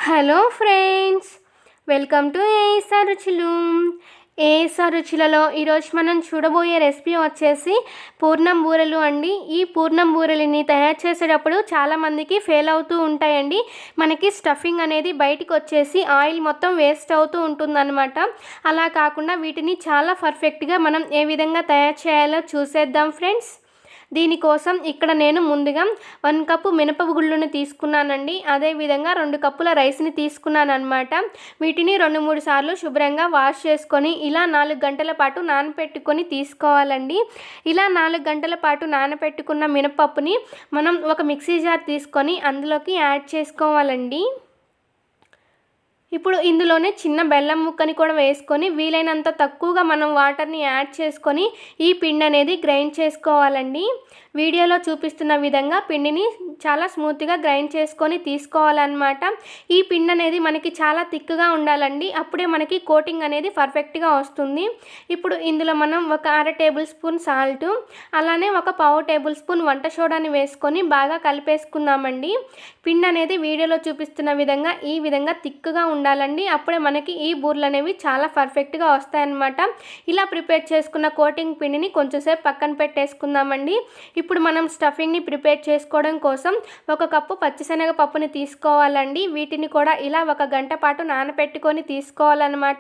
Hello friends, welcome to ASR రుచులు. ASR రుచులలో ఈరోజు మనం చూడబోయే రెసిపీ వచ్చేసి పూర్ణం బూరెలు అండి. ఈ పూర్ణం బూరెలని తయారు చేసేటప్పుడు చాలామందికి ఫెయిల్ అవుతూ ఉంటాయండి. మనకి స్టఫింగ్ అనేది బయటికి వచ్చేసి ఆయిల్ మొత్తం వేస్ట్ అవుతూ ఉంటుందన్నమాట. అలా కాకుండా వీటిని చాలా పర్ఫెక్ట్గా మనం ఏ విధంగా తయారు చేయాలో చూసేద్దాం ఫ్రెండ్స్. దీనికోసం ఇక్కడ నేను ముందుగా 1 కప్పు మినపగుళ్ళుని తీసుకున్నానండి. అదేవిధంగా 2 కప్పుల రైస్ని తీసుకున్నాను అనమాట. వీటిని 2-3 సార్లు శుభ్రంగా వాష్ చేసుకొని ఇలా 4 గంటల పాటు నానపెట్టుకొని తీసుకోవాలండి. ఇలా 4 గంటల పాటు నానపెట్టుకున్న మినపప్పుని మనం ఒక మిక్సీ జార్ తీసుకొని అందులోకి యాడ్ చేసుకోవాలండి. ఇప్పుడు ఇందులోనే చిన్న బెల్లం ముక్కని కూడా వేసుకొని వీలైనంత తక్కువగా మనం వాటర్ని యాడ్ చేసుకొని ఈ పిండి అనేది గ్రైండ్ చేసుకోవాలండి. వీడియోలో చూపిస్తున్న విధంగా పిండిని చాలా స్మూత్గా గ్రైండ్ చేసుకొని తీసుకోవాలన్నమాట. ఈ పిండి అనేది మనకి చాలా థిక్గా ఉండాలండి. అప్పుడే మనకి కోటింగ్ అనేది పర్ఫెక్ట్గా వస్తుంది. ఇప్పుడు ఇందులో మనం ఒక 1/2 టేబుల్ స్పూన్ సాల్ట్, అలానే ఒక 1/4 టేబుల్ స్పూన్ వంట సోడాని వేసుకొని బాగా కలిపేసుకుందామండి. పిండి అనేది వీడియోలో చూపిస్తున్న విధంగా ఈ విధంగా థిక్గా ఉండాలండి. అప్పుడే మనకి ఈ బూరెలు అనేవి చాలా పర్ఫెక్ట్గా వస్తాయన్నమాట. ఇలా ప్రిపేర్ చేసుకున్న కోటింగ్ పిండిని కొంచెంసేపు పక్కన పెట్టేసుకుందామండి. ఇప్పుడు మనం స్టఫింగ్ని ప్రిపేర్ చేసుకోవడం కోసం 1 కప్పు పచ్చిశనగ పప్పుని తీసుకోవాలండి. వీటిని కూడా ఇలా 1 గంట పాటు నానపెట్టుకొని తీసుకోవాలన్నమాట.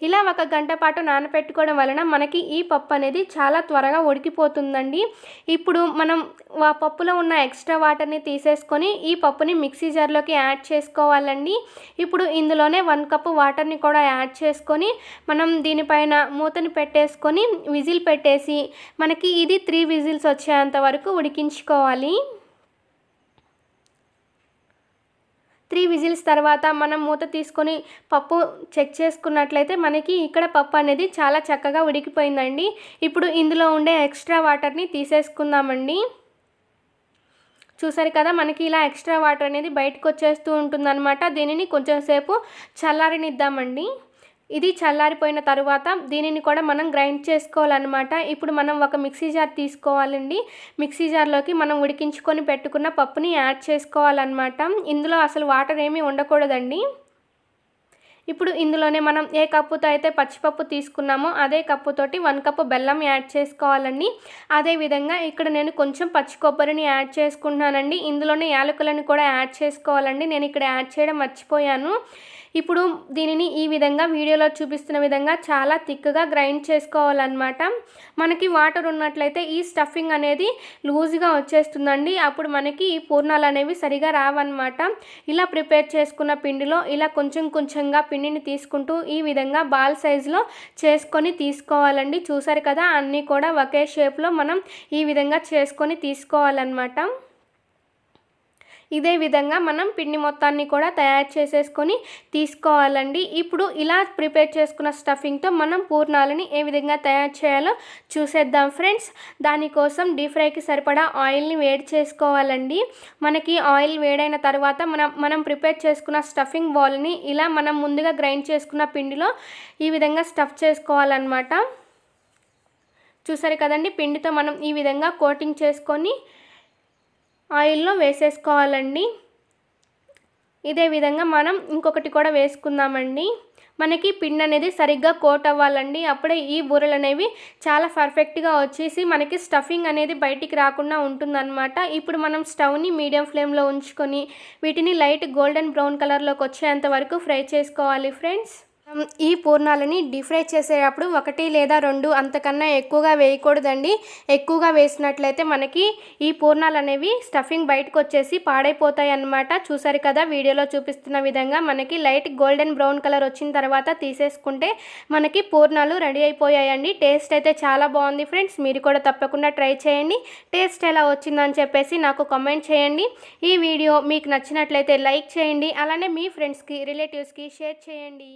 ఇలా 1 గంట పాటు నానపెట్టుకోవడం వలన మనకి ఈ పప్పు అనేది చాలా త్వరగా ఉడికిపోతుందండి. ఇప్పుడు మనం ఆ పప్పులో ఉన్న ఎక్స్ట్రా వాటర్ని తీసేసుకొని ఈ పప్పుని మిక్సీ జార్లోకి యాడ్ చేసుకోవాలండి. ఇప్పుడు ఇందులోనే 1 కప్పు వాటర్ని కూడా యాడ్ చేసుకొని మనం దీనిపైన మూతని పెట్టేసుకొని విజిల్ పెట్టేసి మనకి ఇది 3 విజిల్స్ వచ్చేంత వరకు ఉడికించుకోవాలి. 3 విజిల్స్ తర్వాత మనం మూత తీసుకొని పప్పు చెక్ చేసుకున్నట్లయితే మనకి ఇక్కడ పప్పు అనేది చాలా చక్కగా ఉడికిపోయిందండి. ఇప్పుడు ఇందులో ఉండే ఎక్స్ట్రా వాటర్ని తీసేసుకుందామండి. చూసారు కదా, మనకి ఇలా ఎక్స్ట్రా వాటర్ అనేది బయటకు వచ్చేస్తూ ఉంటుందన్నమాట. దీనిని కొంచెం సేపు చల్లారనిద్దామండి. ఇది చల్లారిపోయిన తర్వాత దీనిని కూడా మనం గ్రైండ్ చేసుకోవాలన్నమాట. ఇప్పుడు మనం ఒక మిక్సీ జార్ తీసుకోవాలండి. మిక్సీ జార్లోకి మనం ఉడికించుకొని పెట్టుకున్న పప్పుని యాడ్ చేసుకోవాలన్నమాట. ఇందులో అసలు వాటర్ ఏమీ ఉండకూడదండి. ఇప్పుడు ఇందులోనే మనం ఏ కప్పుతో అయితే పచ్చిపప్పు తీసుకున్నామో అదే కప్పుతోటి 1 కప్పు బెల్లం యాడ్ చేసుకోవాలండి. అదేవిధంగా ఇక్కడ నేను కొంచెం పచ్చి కొబ్బరిని యాడ్ చేసుకుంటున్నానండి. ఇందులోనే యాలకులను కూడా యాడ్ చేసుకోవాలండి. నేను ఇక్కడ యాడ్ చేయడం మర్చిపోయాను. ఇప్పుడు దీనిని ఈ విధంగా వీడియోలో చూపిస్తున్న విధంగా చాలా థిక్గా గ్రైండ్ చేసుకోవాలన్నమాట. మనకి వాటర్ ఉన్నట్లయితే ఈ స్టఫింగ్ అనేది లూజ్గా వచ్చేస్తుందండి. అప్పుడు మనకి ఈ పూర్ణాలు అనేవి సరిగా రావన్నమాట. ఇలా ప్రిపేర్ చేసుకున్న పిండిలో ఇలా కొంచెం కొంచెంగా పిండిని తీసుకుంటూ ఈ విధంగా బాల్ సైజులో చేసుకొని తీసుకోవాలండి. చూసారు కదా, అన్నీ కూడా ఒకే షేప్లో మనం ఈ విధంగా చేసుకొని తీసుకోవాలన్నమాట. ఇదే విధంగా మనం పిండి మొత్తాన్ని కూడా తయారు చేసేసుకొని తీసుకోవాలండి. ఇప్పుడు ఇలా ప్రిపేర్ చేసుకున్న స్టఫింగ్తో మనం పూర్ణాలని ఏ విధంగా తయారు చేయాలో చూసేద్దాం ఫ్రెండ్స్. దానికోసం డీప్ ఫ్రైకి సరిపడా ఆయిల్ని వేడి చేసుకోవాలండి. మనకి ఆయిల్ వేడైన తర్వాత మనం ప్రిపేర్ చేసుకున్న స్టఫింగ్ బాల్ని ఇలా మనం ముందుగా గ్రైండ్ చేసుకున్న పిండిలో ఈ విధంగా స్టఫ్ చేసుకోవాలన్నమాట. చూసారు కదండి, పిండితో మనం ఈ విధంగా కోటింగ్ చేసుకొని ఆయిల్లో వేసేసుకోవాలండి. ఇదే విధంగా మనం ఇంకొకటి కూడా వేసుకుందామండి. మనకి పిండి అనేది సరిగ్గా కోట్ అవ్వాలండి. అప్పుడే ఈ బూరెలు అనేవి చాలా పర్ఫెక్ట్గా వచ్చేసి మనకి స్టఫింగ్ అనేది బయటికి రాకుండా ఉంటుందన్నమాట. ఇప్పుడు మనం స్టవ్ని మీడియం ఫ్లేమ్లో ఉంచుకొని వీటిని లైట్ గోల్డెన్ బ్రౌన్ కలర్లోకి వచ్చేంత వరకు ఫ్రై చేసుకోవాలి ఫ్రెండ్స్. ఈ పూర్ణాలని డీప్ ఫ్రై చేసేటప్పుడు 1 లేదా 2 అంతకన్నా ఎక్కువగా వేయకూడదండి. ఎక్కువగా వేసినట్లయితే మనకి ఈ పూర్ణాలు అనేవి స్టఫింగ్ బయటకు వచ్చేసి పాడైపోతాయి అన్నమాట. చూసారు కదా, వీడియోలో చూపిస్తున్న విధంగా మనకి లైట్ గోల్డెన్ బ్రౌన్ కలర్ వచ్చిన తర్వాత తీసేసుకుంటే మనకి పూర్ణాలు రెడీ అయిపోయాయండి. టేస్ట్ అయితే చాలా బాగుంది ఫ్రెండ్స్. మీరు కూడా తప్పకుండా ట్రై చేయండి. టేస్ట్ ఎలా వచ్చిందని చెప్పేసి నాకు కామెంట్ చేయండి. ఈ వీడియో మీకు నచ్చినట్లయితే లైక్ చేయండి. అలానే మీ ఫ్రెండ్స్కి రిలేటివ్స్కి షేర్ చేయండి.